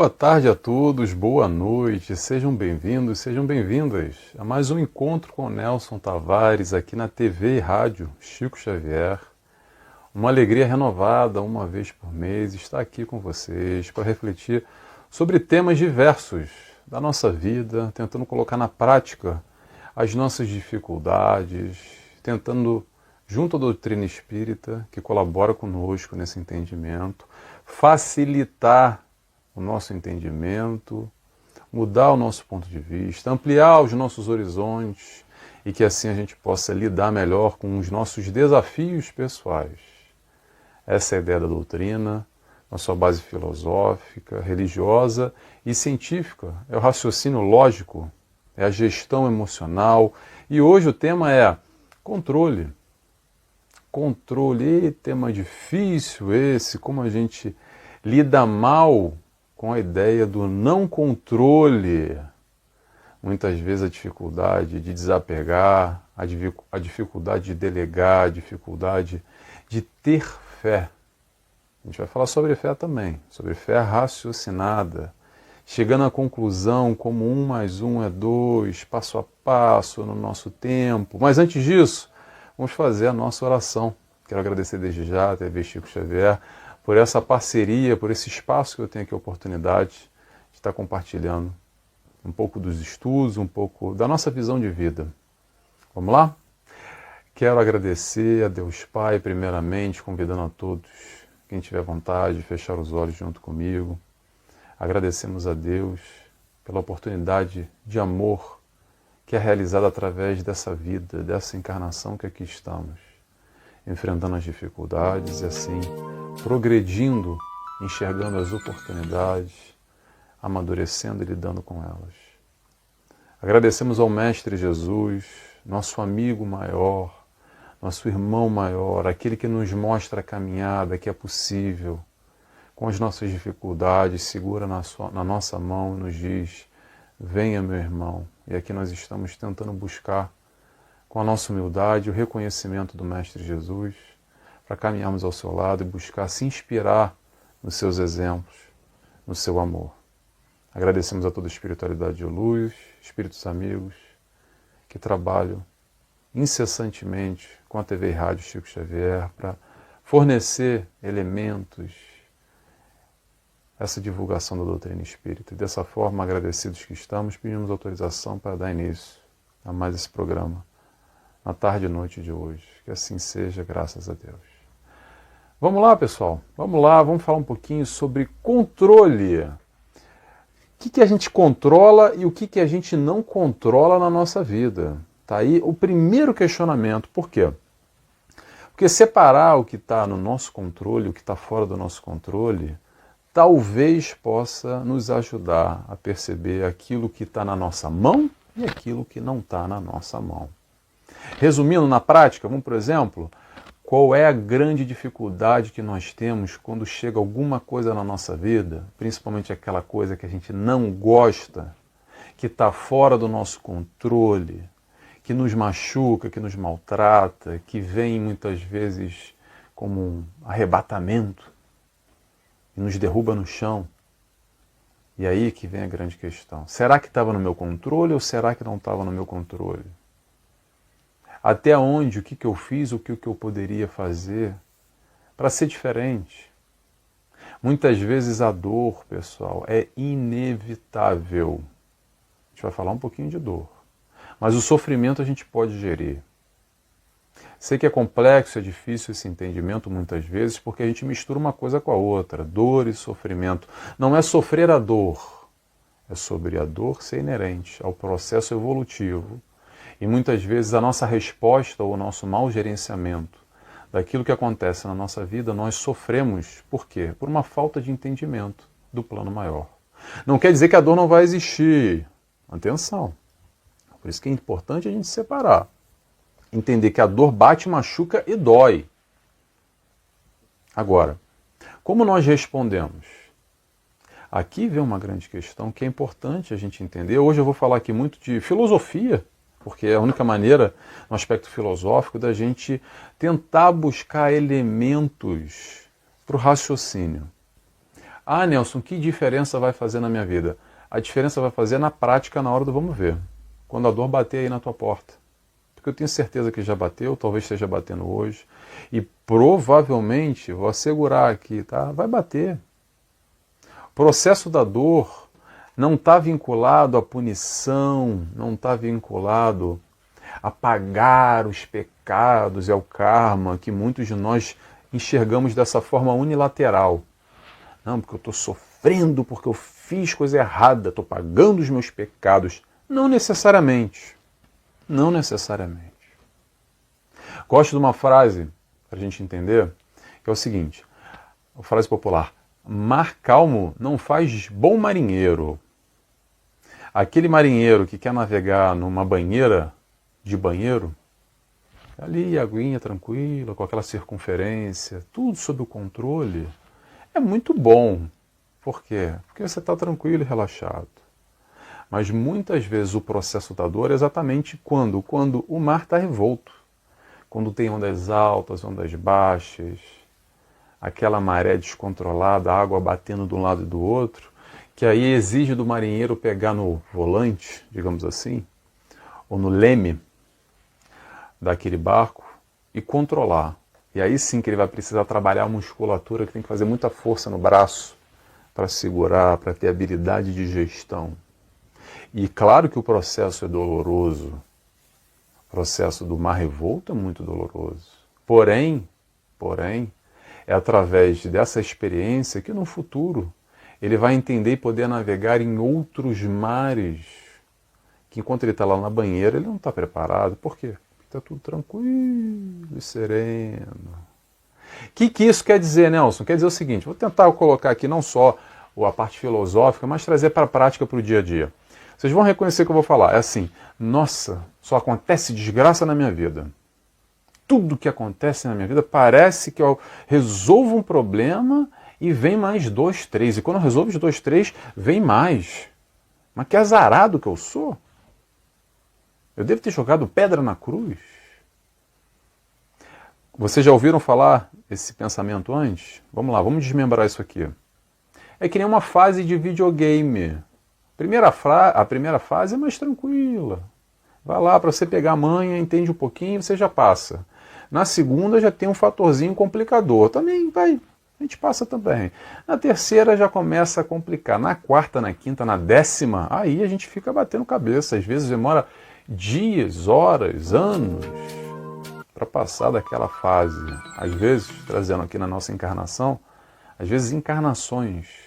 Boa tarde a todos, boa noite, sejam bem-vindos, sejam bem-vindas a mais um encontro com o Nelson Tavares aqui na TV e Rádio Chico Xavier. Uma alegria renovada, uma vez por mês, estar aqui com vocês para refletir sobre temas diversos da nossa vida, tentando colocar na prática as nossas dificuldades, tentando, junto à doutrina espírita, que colabora conosco nesse entendimento, facilitar o nosso entendimento, mudar o nosso ponto de vista, ampliar os nossos horizontes e que assim a gente possa lidar melhor com os nossos desafios pessoais. Essa é a ideia da doutrina, na sua base filosófica, religiosa e científica. É o raciocínio lógico, é a gestão emocional. E hoje o tema é controle. Controle, tema difícil esse, como a gente lida mal com a ideia do não controle. Muitas vezes a dificuldade de desapegar, a dificuldade de delegar, a dificuldade de ter fé. A gente vai falar sobre fé também, sobre fé raciocinada, chegando à conclusão como 1 mais 1 é 2, passo a passo, no nosso tempo. Mas antes disso, vamos fazer a nossa oração. Quero agradecer desde já a TV Chico Xavier por essa parceria, por esse espaço que eu tenho aqui a oportunidade de estar compartilhando um pouco dos estudos, um pouco da nossa visão de vida. Vamos lá? Quero agradecer a Deus Pai, primeiramente, convidando a todos, quem tiver vontade, de fechar os olhos junto comigo. Agradecemos a Deus pela oportunidade de amor que é realizada através dessa vida, dessa encarnação que aqui estamos, enfrentando as dificuldades e assim progredindo, enxergando as oportunidades, amadurecendo e lidando com elas. Agradecemos ao Mestre Jesus, nosso amigo maior, nosso irmão maior, aquele que nos mostra a caminhada que é possível, com as nossas dificuldades, segura na nossa mão e nos diz: venha, meu irmão. E aqui nós estamos tentando buscar, com a nossa humildade, o reconhecimento do Mestre Jesus, para caminharmos ao seu lado e buscar se inspirar nos seus exemplos, no seu amor. Agradecemos a toda a espiritualidade de luz, espíritos amigos, que trabalham incessantemente com a TV e Rádio Chico Xavier para fornecer elementos, essa divulgação da doutrina espírita. E dessa forma, agradecidos que estamos, pedimos autorização para dar início a mais esse programa, na tarde e noite de hoje. Que assim seja, graças a Deus. Vamos lá, pessoal? Vamos lá, vamos falar um pouquinho sobre controle. O que a gente controla e o que a gente não controla na nossa vida? Tá aí o primeiro questionamento. Por quê? Porque separar o que está no nosso controle, o que está fora do nosso controle, talvez possa nos ajudar a perceber aquilo que está na nossa mão e aquilo que não está na nossa mão. Resumindo, na prática, vamos, por exemplo, qual é a grande dificuldade que nós temos quando chega alguma coisa na nossa vida, principalmente aquela coisa que a gente não gosta, que está fora do nosso controle, que nos machuca, que nos maltrata, que vem muitas vezes como um arrebatamento e nos derruba no chão. E aí que vem a grande questão. Será que estava no meu controle ou será que não estava no meu controle? Até onde, o que eu fiz, o que eu poderia fazer para ser diferente? Muitas vezes a dor, pessoal, é inevitável. A gente vai falar um pouquinho de dor. Mas o sofrimento a gente pode gerir. Sei que é complexo, é difícil esse entendimento muitas vezes, porque a gente mistura uma coisa com a outra, dor e sofrimento. Não é sofrer a dor, é sobre a dor ser inerente ao processo evolutivo. E muitas vezes a nossa resposta ou o nosso mau gerenciamento daquilo que acontece na nossa vida, nós sofremos. Por quê? Por uma falta de entendimento do plano maior. Não quer dizer que a dor não vai existir. Atenção. Por isso que é importante a gente separar. Entender que a dor bate, machuca e dói. Agora, como nós respondemos? Aqui vem uma grande questão que é importante a gente entender. Hoje eu vou falar aqui muito de filosofia, porque é a única maneira, no aspecto filosófico, da gente tentar buscar elementos para o raciocínio. Ah, Nelson, que diferença vai fazer na minha vida? A diferença vai fazer na prática, na hora do vamos ver. Quando a dor bater aí na tua porta. Porque eu tenho certeza que já bateu, talvez esteja batendo hoje. E provavelmente, vou assegurar aqui, tá? Vai bater. O processo da dor não está vinculado à punição, não está vinculado a pagar os pecados e ao karma que muitos de nós enxergamos dessa forma unilateral. Não, porque eu estou sofrendo, porque eu fiz coisa errada, estou pagando os meus pecados. Não necessariamente. Não necessariamente. Gosto de uma frase, para a gente entender, que é o seguinte, a frase popular, mar calmo não faz bom marinheiro. Aquele marinheiro que quer navegar numa banheira de banheiro, ali, aguinha tranquila, com aquela circunferência, tudo sob o controle, é muito bom. Por quê? Porque você está tranquilo e relaxado. Mas muitas vezes o processo da dor é exatamente quando o mar está revolto. Quando tem ondas altas, ondas baixas, aquela maré descontrolada, a água batendo de um lado e do outro, que aí exige do marinheiro pegar no volante, digamos assim, ou no leme daquele barco e controlar. E aí sim que ele vai precisar trabalhar a musculatura, que tem que fazer muita força no braço para segurar, para ter habilidade de gestão. E claro que o processo é doloroso. O processo do mar revolto é muito doloroso. Porém, é através dessa experiência que no futuro ele vai entender e poder navegar em outros mares, que enquanto ele está lá na banheira, ele não está preparado. Por quê? Porque está tudo tranquilo e sereno. O que isso quer dizer, Nelson? Quer dizer o seguinte, vou tentar colocar aqui não só a parte filosófica, mas trazer para a prática, para o dia a dia. Vocês vão reconhecer o que eu vou falar. É assim, nossa, só acontece desgraça na minha vida. Tudo que acontece na minha vida parece que eu resolvo um problema e vem mais 2, 3. E quando eu resolvo os 2, 3, vem mais. Mas que azarado que eu sou. Eu devo ter jogado pedra na cruz. Vocês já ouviram falar esse pensamento antes? Vamos lá, vamos desmembrar isso aqui. É que nem uma fase de videogame. A primeira fase é mais tranquila. Vai lá para você pegar a manha, entende um pouquinho, você já passa. Na segunda já tem um fatorzinho complicador. Também vai, a gente passa também. Na terceira já começa a complicar. Na quarta, na quinta, na 10ª, aí a gente fica batendo cabeça. Às vezes demora dias, horas, anos para passar daquela fase. Às vezes, trazendo aqui na nossa encarnação, às vezes encarnações.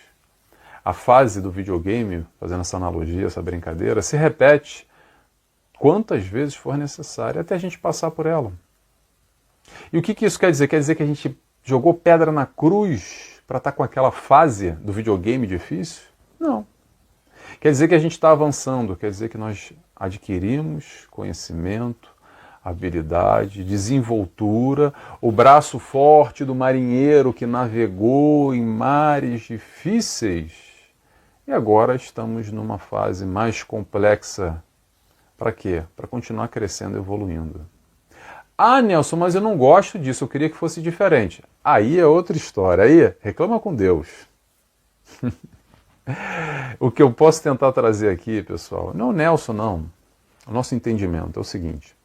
A fase do videogame, fazendo essa analogia, essa brincadeira, se repete quantas vezes for necessário até a gente passar por ela. E o que isso quer dizer? Quer dizer que a gente jogou pedra na cruz para estar com aquela fase do videogame difícil? Não. Quer dizer que a gente está avançando, quer dizer que nós adquirimos conhecimento, habilidade, desenvoltura, o braço forte do marinheiro que navegou em mares difíceis. E agora estamos numa fase mais complexa. Para quê? Para continuar crescendo e evoluindo. Ah, Nelson, mas eu não gosto disso, eu queria que fosse diferente. Aí é outra história, aí reclama com Deus. O que eu posso tentar trazer aqui, pessoal, não Nelson, não. O nosso entendimento é o seguinte,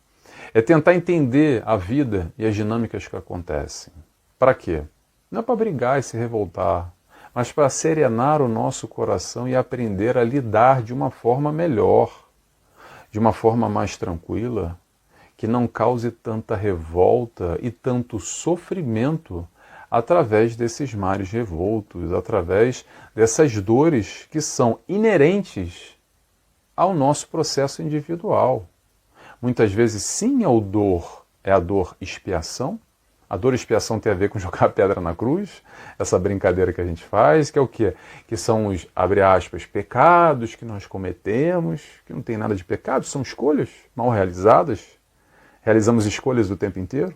é tentar entender a vida e as dinâmicas que acontecem. Para quê? Não é para brigar e se revoltar, mas para serenar o nosso coração e aprender a lidar de uma forma melhor, de uma forma mais tranquila, que não cause tanta revolta e tanto sofrimento através desses mares revoltos, através dessas dores que são inerentes ao nosso processo individual. Muitas vezes, sim, é a dor expiação. A dor expiação tem a ver com jogar pedra na cruz, essa brincadeira que a gente faz, que é o quê? Que são os, abre aspas, pecados que nós cometemos, que não tem nada de pecado, são escolhas mal realizadas. Realizamos escolhas o tempo inteiro.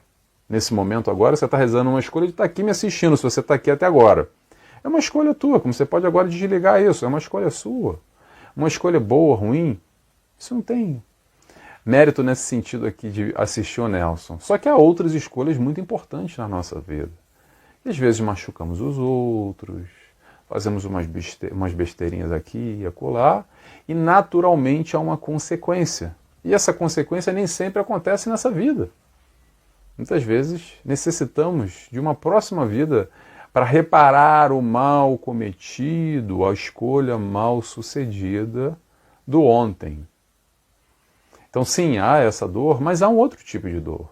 Nesse momento agora, você está realizando uma escolha de estar aqui me assistindo, se você está aqui até agora. É uma escolha tua, como você pode agora desligar isso, é uma escolha sua. Uma escolha boa, ruim, isso não tem mérito nesse sentido aqui de assistir o Nelson. Só que há outras escolhas muito importantes na nossa vida. E às vezes machucamos os outros, fazemos umas besteirinhas aqui e acolá, e naturalmente há uma consequência. E essa consequência nem sempre acontece nessa vida. Muitas vezes necessitamos de uma próxima vida para reparar o mal cometido, a escolha mal sucedida do ontem. Então sim, há essa dor, mas há um outro tipo de dor.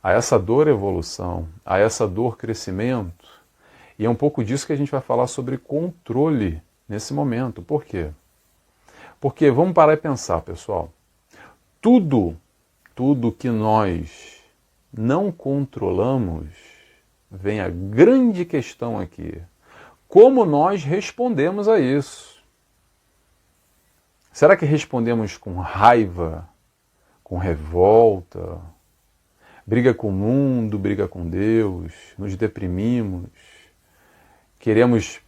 Há essa dor evolução, há essa dor crescimento. E é um pouco disso que a gente vai falar sobre controle nesse momento. Por quê? Porque vamos parar e pensar, pessoal. Tudo que nós não controlamos, vem a grande questão aqui. Como nós respondemos a isso? Será que respondemos com raiva, com revolta, briga com o mundo, briga com Deus, nos deprimimos, queremos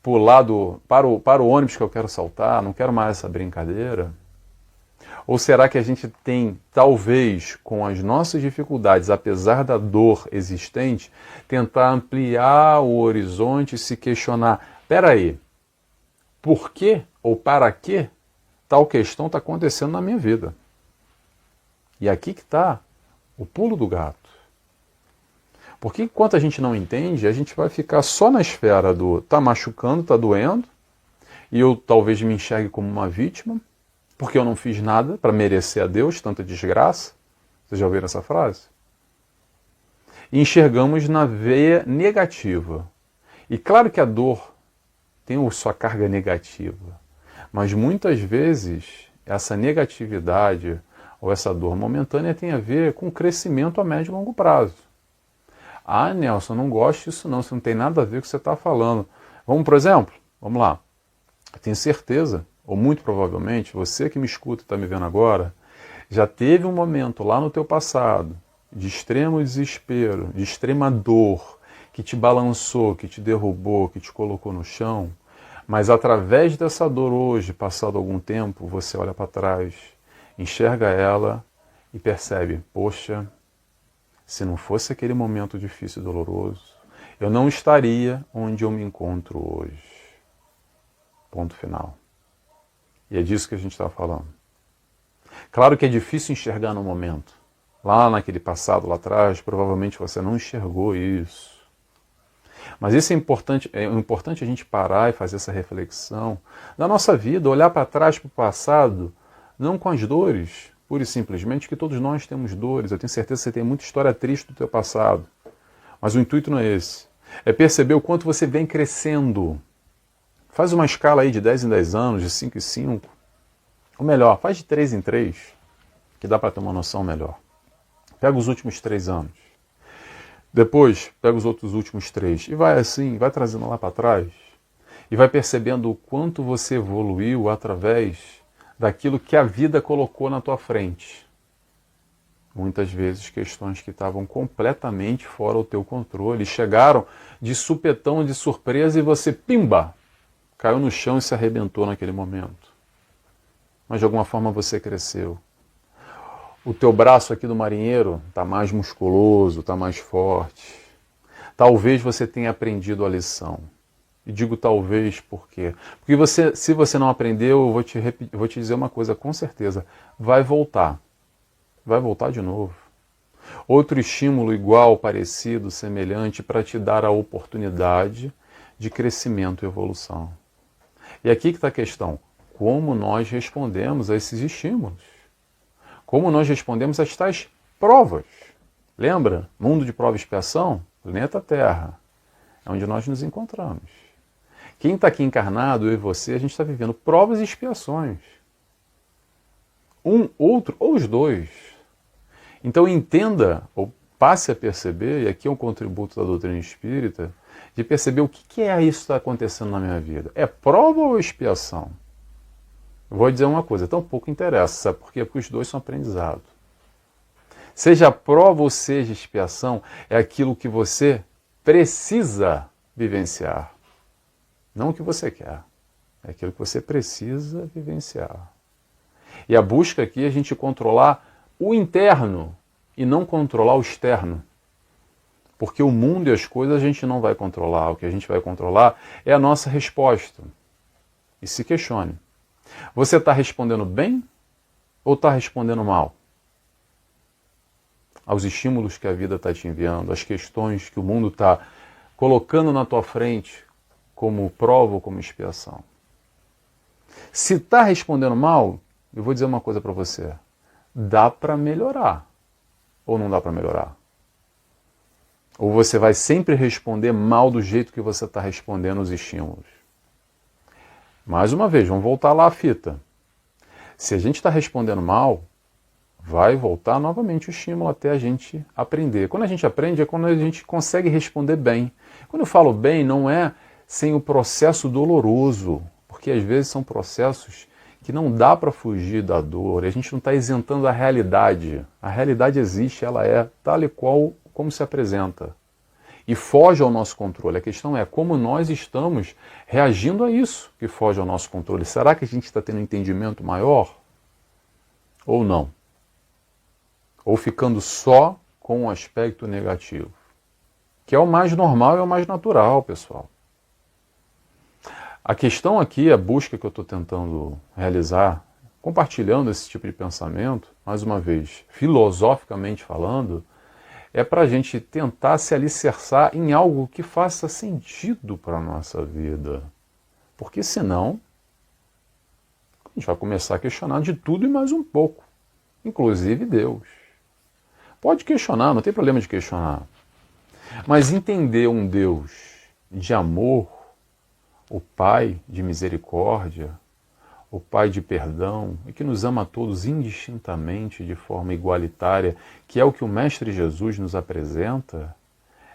pular para o ônibus que eu quero saltar, não quero mais essa brincadeira? Ou será que a gente tem, talvez, com as nossas dificuldades, apesar da dor existente, tentar ampliar o horizonte e se questionar, peraí, por que ou para que tal questão está acontecendo na minha vida? E aqui que está o pulo do gato. Porque enquanto a gente não entende, a gente vai ficar só na esfera do tá machucando, tá doendo, e eu talvez me enxergue como uma vítima, porque eu não fiz nada para merecer a Deus tanta desgraça. Vocês já ouviram essa frase? E enxergamos na veia negativa. E claro que a dor tem sua carga negativa, mas muitas vezes essa negatividade ou essa dor momentânea tem a ver com crescimento a médio e longo prazo. Ah, Nelson, eu não gosto disso não, isso não tem nada a ver com o que você está falando. Vamos, por exemplo, vamos lá. Eu tenho certeza, ou muito provavelmente, você que me escuta e está me vendo agora, já teve um momento lá no teu passado de extremo desespero, de extrema dor, que te balançou, que te derrubou, que te colocou no chão, mas através dessa dor hoje, passado algum tempo, você olha para trás, enxerga ela e percebe, poxa, se não fosse aquele momento difícil e doloroso, eu não estaria onde eu me encontro hoje. Ponto final. E é disso que a gente está falando. Claro que é difícil enxergar no momento. Lá naquele passado, lá atrás, provavelmente você não enxergou isso. Mas isso é importante a gente parar e fazer essa reflexão da nossa vida, olhar para trás, para o passado, não com as dores, pura e simplesmente, que todos nós temos dores. Eu tenho certeza que você tem muita história triste do teu passado. Mas o intuito não é esse. É perceber o quanto você vem crescendo. Faz uma escala aí de 10 em 10 anos, de 5 em 5. Ou melhor, faz de 3 em 3, que dá para ter uma noção melhor. Pega os últimos 3 anos. Depois, pega os outros últimos 3. E vai assim, vai trazendo lá para trás. E vai percebendo o quanto você evoluiu através daquilo que a vida colocou na tua frente. Muitas vezes questões que estavam completamente fora do teu controle, chegaram de supetão, de surpresa, e você, pimba, caiu no chão e se arrebentou naquele momento. Mas de alguma forma você cresceu. O teu braço aqui do marinheiro está mais musculoso, está mais forte. Talvez você tenha aprendido a lição. E digo talvez por quê? Porque se você não aprendeu, eu vou te dizer uma coisa com certeza. Vai voltar. Vai voltar de novo. Outro estímulo igual, parecido, semelhante, para te dar a oportunidade de crescimento e evolução. E aqui que está a questão. Como nós respondemos a esses estímulos? Como nós respondemos a tais provas? Lembra? Mundo de prova e expiação? Planeta Terra. É onde nós nos encontramos. Quem está aqui encarnado, eu e você, a gente está vivendo provas e expiações. Um, outro, ou os dois. Então entenda, ou passe a perceber, e aqui é um contributo da doutrina espírita, de perceber o que é isso que está acontecendo na minha vida. É prova ou expiação? Vou dizer uma coisa, tão pouco interessa, sabe por quê? Porque os dois são aprendizado. Seja prova ou seja expiação, é aquilo que você precisa vivenciar. Não o que você quer, é aquilo que você precisa vivenciar. E a busca aqui é a gente controlar o interno e não controlar o externo. Porque o mundo e as coisas a gente não vai controlar. O que a gente vai controlar é a nossa resposta. E se questione. Você está respondendo bem ou está respondendo mal? Aos estímulos que a vida está te enviando, às questões que o mundo está colocando na tua frente como prova ou como expiação. Se está respondendo mal, eu vou dizer uma coisa para você. Dá para melhorar ou não dá para melhorar? Ou você vai sempre responder mal do jeito que você está respondendo os estímulos? Mais uma vez, vamos voltar lá à fita. Se a gente está respondendo mal, vai voltar novamente o estímulo até a gente aprender. Quando a gente aprende é quando a gente consegue responder bem. Quando eu falo bem, não é sem o processo doloroso, porque às vezes são processos que não dá para fugir da dor, a gente não está isentando a realidade. A realidade existe, ela é tal e qual como se apresenta. E foge ao nosso controle. A questão é como nós estamos reagindo a isso que foge ao nosso controle. Será que a gente está tendo um entendimento maior? Ou não? Ou ficando só com um aspecto negativo? Que é o mais normal e o mais natural, pessoal. A questão aqui, a busca que eu estou tentando realizar, compartilhando esse tipo de pensamento, mais uma vez, filosoficamente falando, é para a gente tentar se alicerçar em algo que faça sentido para a nossa vida. Porque senão, a gente vai começar a questionar de tudo e mais um pouco, inclusive Deus. Pode questionar, não tem problema de questionar. Mas entender um Deus de amor, o Pai de misericórdia, o Pai de perdão, e que nos ama a todos indistintamente, de forma igualitária, que é o que o Mestre Jesus nos apresenta,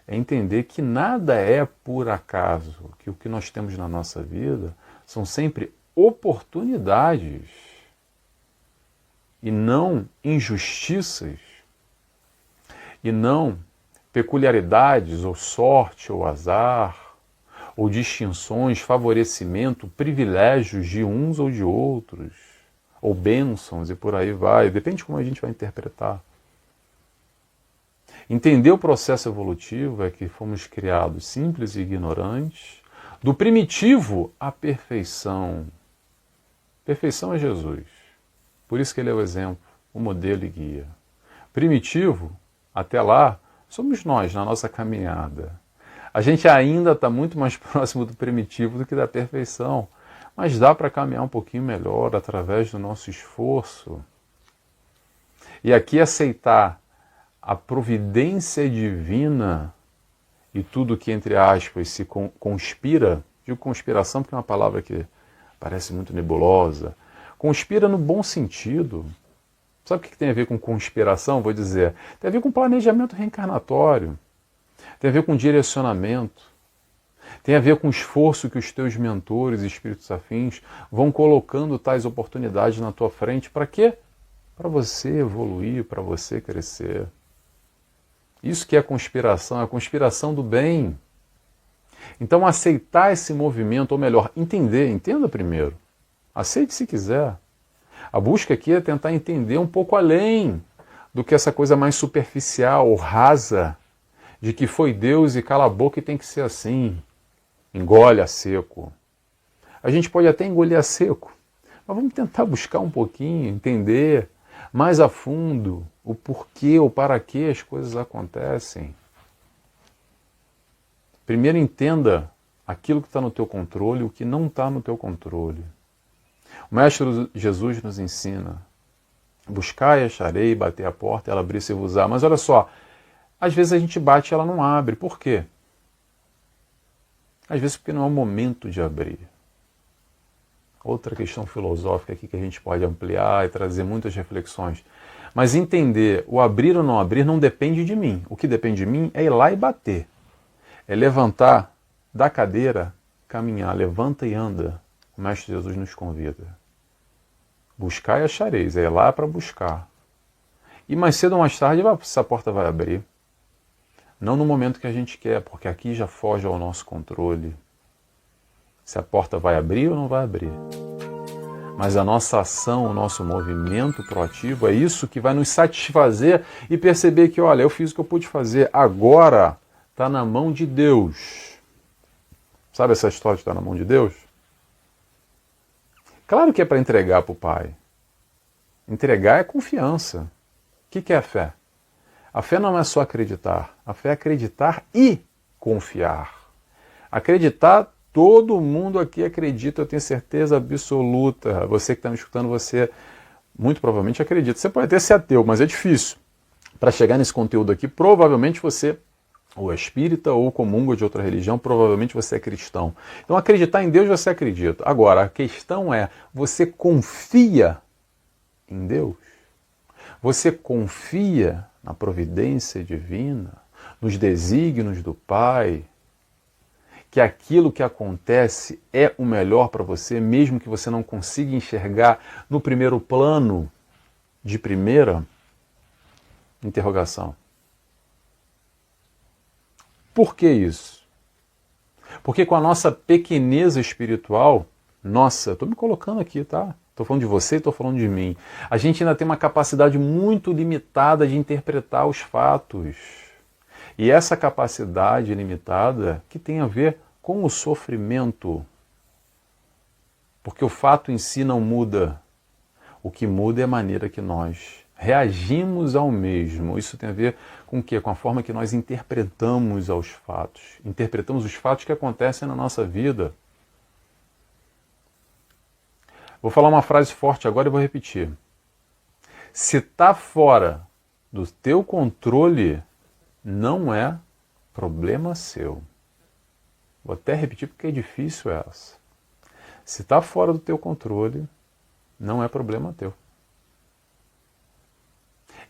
é entender que nada é por acaso, que o que nós temos na nossa vida são sempre oportunidades e não injustiças, e não peculiaridades, ou sorte, ou azar, ou distinções, favorecimento, privilégios de uns ou de outros, ou bênçãos e por aí vai, depende de como a gente vai interpretar. Entender o processo evolutivo é que fomos criados simples e ignorantes, do primitivo à perfeição. Perfeição é Jesus, por isso que ele é o exemplo, o modelo e guia. Primitivo, até lá, somos nós na nossa caminhada. A gente ainda está muito mais próximo do primitivo do que da perfeição, mas dá para caminhar um pouquinho melhor através do nosso esforço. E aqui aceitar a providência divina e tudo que, entre aspas, se conspira, digo conspiração porque é uma palavra que parece muito nebulosa, conspira no bom sentido. Sabe o que tem a ver com conspiração? Vou dizer, tem a ver com planejamento reencarnatório. Tem a ver com direcionamento, tem a ver com o esforço que os teus mentores e espíritos afins vão colocando tais oportunidades na tua frente. Para quê? Para você evoluir, para você crescer. Isso que é a conspiração do bem. Então aceitar esse movimento, ou melhor, entenda primeiro. Aceite se quiser. A busca aqui é tentar entender um pouco além do que essa coisa mais superficial ou rasa, de que foi Deus e cala a boca e tem que ser assim. Engole a seco. A gente pode até engolir a seco, mas vamos tentar buscar um pouquinho, entender mais a fundo o porquê ou para que as coisas acontecem. Primeiro entenda aquilo que está no teu controle e o que não está no teu controle. O Mestre Jesus nos ensina, buscai, acharei, bater a porta, ela abrir-se e vos dar. Mas olha só, às vezes a gente bate e ela não abre. Por quê? Às vezes porque não é o momento de abrir. Outra questão filosófica aqui que a gente pode ampliar e trazer muitas reflexões. Mas entender o abrir ou não abrir não depende de mim. O que depende de mim é ir lá e bater. É levantar da cadeira, caminhar, levanta e anda. O Mestre Jesus nos convida. Buscar e achareis, é ir lá para buscar. E mais cedo ou mais tarde essa porta vai abrir. Não no momento que a gente quer, porque aqui já foge ao nosso controle. Se a porta vai abrir ou não vai abrir. Mas a nossa ação, o nosso movimento proativo é isso que vai nos satisfazer e perceber que, olha, eu fiz o que eu pude fazer. Agora está na mão de Deus. Sabe essa história de estar na mão de Deus? Claro que é para entregar para o Pai. Entregar é confiança. O que é a fé? A fé não é só acreditar. A fé é acreditar e confiar. Acreditar, todo mundo aqui acredita, eu tenho certeza absoluta. Você que está me escutando, você muito provavelmente acredita. Você pode até ser ateu, mas é difícil. Para chegar nesse conteúdo aqui, provavelmente você ou é espírita ou comunga de outra religião, provavelmente você é cristão. Então acreditar em Deus você acredita. Agora, a questão é, você confia em Deus? Você confia na providência divina, nos desígnios do Pai, que aquilo que acontece é o melhor para você, mesmo que você não consiga enxergar no primeiro plano, de primeira interrogação. Por que isso? Porque com a nossa pequeneza espiritual, nossa, estou me colocando aqui, tá? Estou falando de você e estou falando de mim. A gente ainda tem uma capacidade muito limitada de interpretar os fatos. E essa capacidade limitada que tem a ver com o sofrimento. Porque o fato em si não muda. O que muda é a maneira que nós reagimos ao mesmo. Isso tem a ver com o quê? Com a forma que nós interpretamos aos fatos. Interpretamos os fatos que acontecem na nossa vida. Vou falar uma frase forte agora e vou repetir. Se está fora do teu controle, não é problema seu. Vou até repetir porque é difícil essa. Se está fora do teu controle, não é problema teu.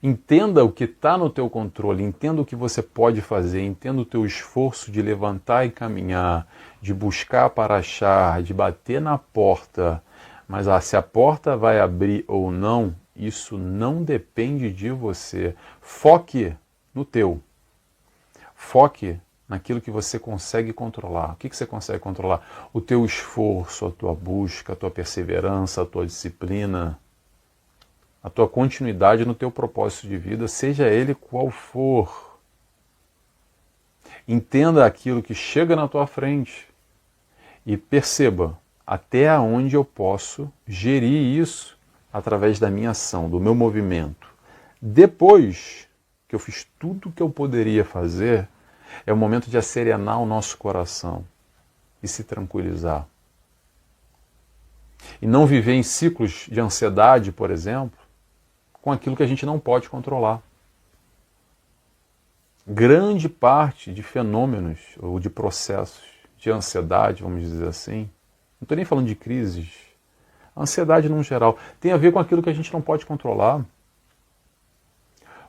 Entenda o que está no teu controle, entenda o que você pode fazer, entenda o teu esforço de levantar e caminhar, de buscar para achar, de bater na porta. Mas se a porta vai abrir ou não, isso não depende de você. Foque no teu. Foque naquilo que você consegue controlar. O que você consegue controlar? O teu esforço, a tua busca, a tua perseverança, a tua disciplina, a tua continuidade no teu propósito de vida, seja ele qual for. Entenda aquilo que chega na tua frente e perceba até onde eu posso gerir isso através da minha ação, do meu movimento. Depois que eu fiz tudo o que eu poderia fazer, é o momento de acerenar o nosso coração e se tranquilizar. E não viver em ciclos de ansiedade, por exemplo, com aquilo que a gente não pode controlar. Grande parte de fenômenos ou de processos de ansiedade, vamos dizer assim, não estou nem falando de crises, a ansiedade no geral, tem a ver com aquilo que a gente não pode controlar.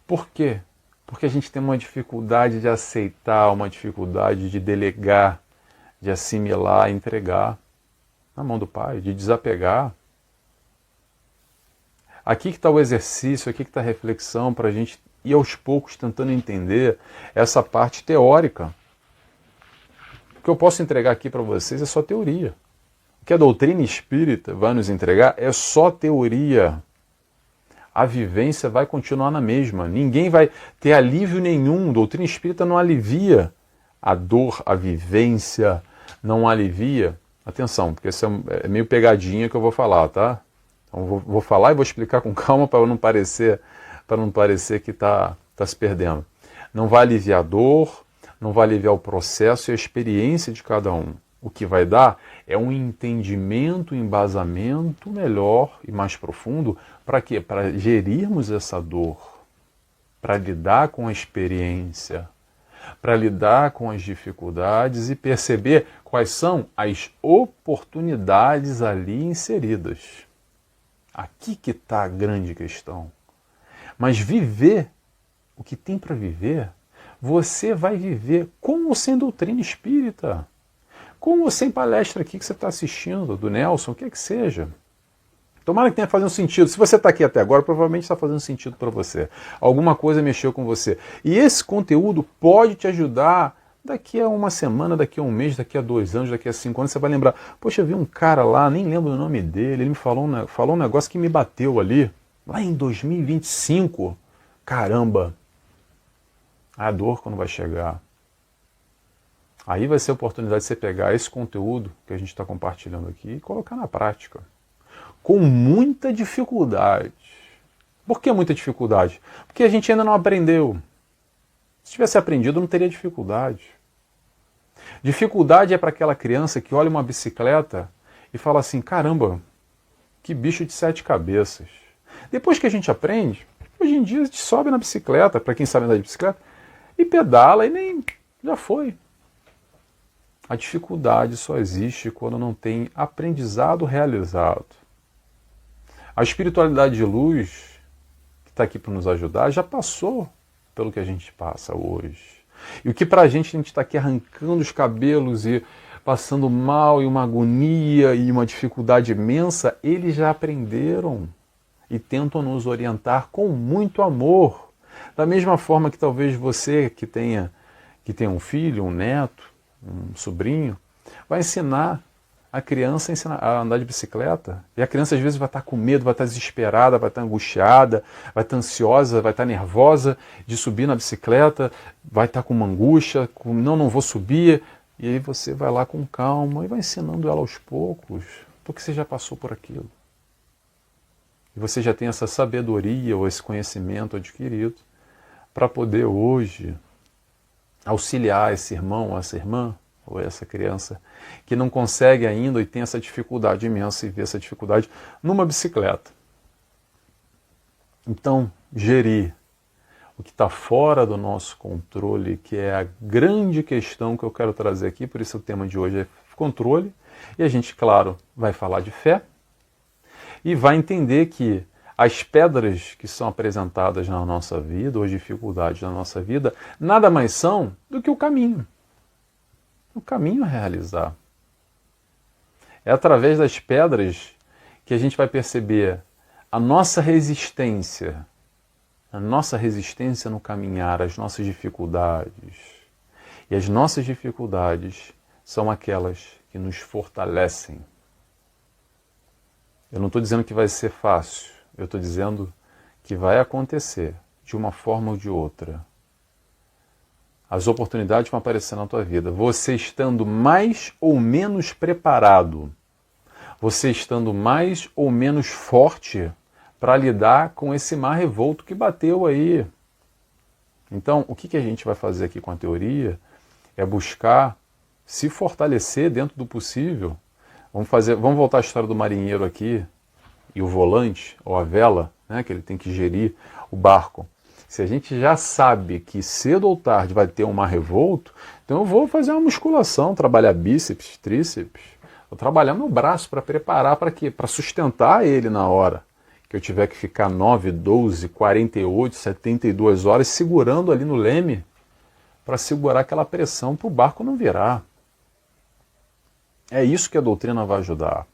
Por quê? Porque a gente tem uma dificuldade de aceitar, uma dificuldade de delegar, de assimilar, entregar na mão do Pai, de desapegar. Aqui que está o exercício, aqui que está a reflexão para a gente ir aos poucos tentando entender essa parte teórica. O que eu posso entregar aqui para vocês é só teoria. O que a doutrina espírita vai nos entregar é só teoria. A vivência vai continuar na mesma. Ninguém vai ter alívio nenhum. A doutrina espírita não alivia a dor, a vivência, não alivia. Atenção, porque isso é meio pegadinha que eu vou falar, tá? Então vou falar e vou explicar com calma para não parecer que está se perdendo. Não vai aliviar a dor, não vai aliviar o processo e a experiência de cada um. O que vai dar é um entendimento, um embasamento melhor e mais profundo. Para quê? Para gerirmos essa dor, para lidar com a experiência, para lidar com as dificuldades e perceber quais são as oportunidades ali inseridas. Aqui que está a grande questão. Mas viver o que tem para viver, você vai viver com ou sem doutrina espírita. Com ou sem palestra aqui que você está assistindo, do Nelson, o que é que seja. Tomara que tenha fazendo sentido. Se você está aqui até agora, provavelmente está fazendo sentido para você. Alguma coisa mexeu com você. E esse conteúdo pode te ajudar daqui a uma semana, daqui a um mês, daqui a 2 anos, daqui a 5 anos. Você vai lembrar, poxa, eu vi um cara lá, nem lembro o nome dele, ele me falou um negócio que me bateu ali, lá em 2025. Caramba, a dor quando vai chegar. Aí vai ser a oportunidade de você pegar esse conteúdo que a gente está compartilhando aqui e colocar na prática. Com muita dificuldade. Por que muita dificuldade? Porque a gente ainda não aprendeu. Se tivesse aprendido, não teria dificuldade. Dificuldade é para aquela criança que olha uma bicicleta e fala assim, caramba, que bicho de 7 cabeças. Depois que a gente aprende, hoje em dia a gente sobe na bicicleta, para quem sabe andar de bicicleta, e pedala e nem já foi. A dificuldade só existe quando não tem aprendizado realizado. A espiritualidade de luz, que está aqui para nos ajudar, já passou pelo que a gente passa hoje. E o que para a gente está aqui arrancando os cabelos e passando mal e uma agonia e uma dificuldade imensa, eles já aprenderam e tentam nos orientar com muito amor. Da mesma forma que talvez você que tenha um filho, um neto, um sobrinho, vai ensinar a criança a andar de bicicleta. E a criança às vezes vai estar com medo, vai estar desesperada, vai estar angustiada, vai estar ansiosa, vai estar nervosa de subir na bicicleta, vai estar com uma angústia, não vou subir. E aí você vai lá com calma e vai ensinando ela aos poucos, porque você já passou por aquilo. E você já tem essa sabedoria ou esse conhecimento adquirido para poder hoje auxiliar esse irmão, essa irmã, ou essa criança que não consegue ainda e tem essa dificuldade imensa e vê essa dificuldade numa bicicleta. Então, gerir o que está fora do nosso controle, que é a grande questão que eu quero trazer aqui, por isso o tema de hoje é controle, e a gente, claro, vai falar de fé, e vai entender que as pedras que são apresentadas na nossa vida, ou as dificuldades na nossa vida, nada mais são do que o caminho. O caminho a realizar. É através das pedras que a gente vai perceber a nossa resistência no caminhar, as nossas dificuldades. E as nossas dificuldades são aquelas que nos fortalecem. Eu não estou dizendo que vai ser fácil, eu estou dizendo que vai acontecer de uma forma ou de outra. As oportunidades vão aparecer na tua vida. Você estando mais ou menos preparado, você estando mais ou menos forte para lidar com esse mar revolto que bateu aí. Então, o que a gente vai fazer aqui com a teoria é buscar se fortalecer dentro do possível. Vamos voltar à história do marinheiro aqui, e o volante, ou a vela, né, que ele tem que gerir o barco. Se a gente já sabe que cedo ou tarde vai ter um mar revolto, então eu vou fazer uma musculação, trabalhar bíceps, tríceps, vou trabalhar meu braço para preparar para quê? Para sustentar ele na hora que eu tiver que ficar 9, 12, 48, 72 horas segurando ali no leme para segurar aquela pressão para o barco não virar. É isso que a doutrina vai ajudar.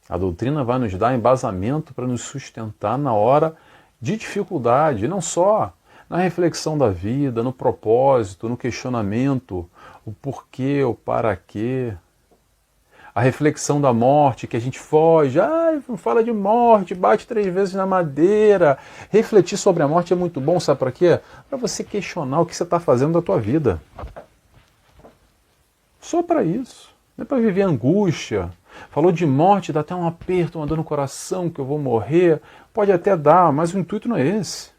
A doutrina vai nos dar embasamento para nos sustentar na hora de dificuldade, não só na reflexão da vida, no propósito, no questionamento, o porquê, o para quê. A reflexão da morte, que a gente foge, não fala de morte, bate 3 vezes na madeira. Refletir sobre a morte é muito bom, sabe para quê? Para você questionar o que você está fazendo da tua vida. Só para isso. Não é para viver angústia. Falou de morte, dá até um aperto, uma dor no coração, que eu vou morrer. Pode até dar, mas o intuito não é esse.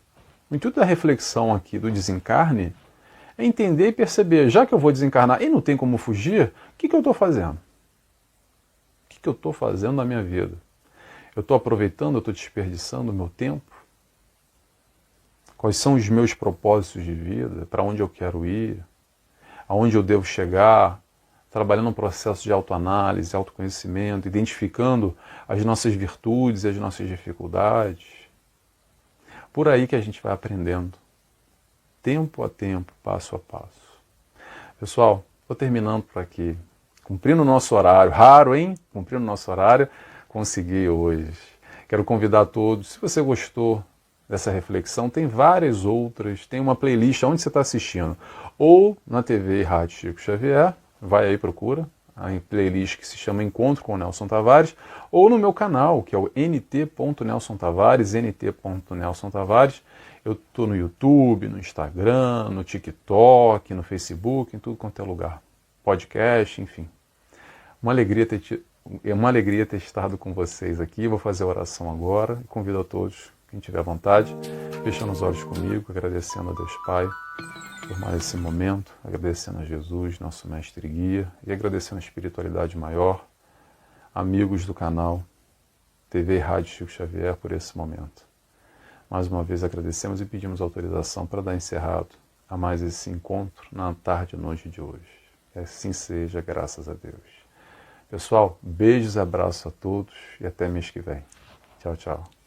O intuito da reflexão aqui, do desencarne, é entender e perceber, já que eu vou desencarnar e não tem como fugir, o que eu estou fazendo? O que eu estou fazendo na minha vida? Eu estou aproveitando, eu estou desperdiçando o meu tempo? Quais são os meus propósitos de vida? Para onde eu quero ir? Aonde eu devo chegar? Trabalhando um processo de autoanálise, autoconhecimento, identificando as nossas virtudes e as nossas dificuldades. Por aí que a gente vai aprendendo, tempo a tempo, passo a passo. Pessoal, estou terminando por aqui, cumprindo o nosso horário, raro, hein? Cumprindo o nosso horário, consegui hoje. Quero convidar todos, se você gostou dessa reflexão, tem várias outras, tem uma playlist onde você está assistindo, ou na TV e Rádio Chico Xavier, vai aí, procura, a playlist que se chama Encontro com o Nelson Tavares, ou no meu canal, que é o nt.nelsontavares, nt.nelsontavares. Eu estou no YouTube, no Instagram, no TikTok, no Facebook, em tudo quanto é lugar. Podcast, enfim. É uma alegria ter estado com vocês aqui. Vou fazer a oração agora e convido a todos, quem tiver vontade, fechando os olhos comigo, agradecendo a Deus Pai por mais esse momento, agradecendo a Jesus, nosso mestre e guia, e agradecendo a espiritualidade maior, amigos do canal TV e Rádio Chico Xavier por esse momento. Mais uma vez agradecemos e pedimos autorização para dar encerrado a mais esse encontro na tarde e noite de hoje. Que assim seja, graças a Deus. Pessoal, beijos e abraços a todos e até mês que vem. Tchau, tchau.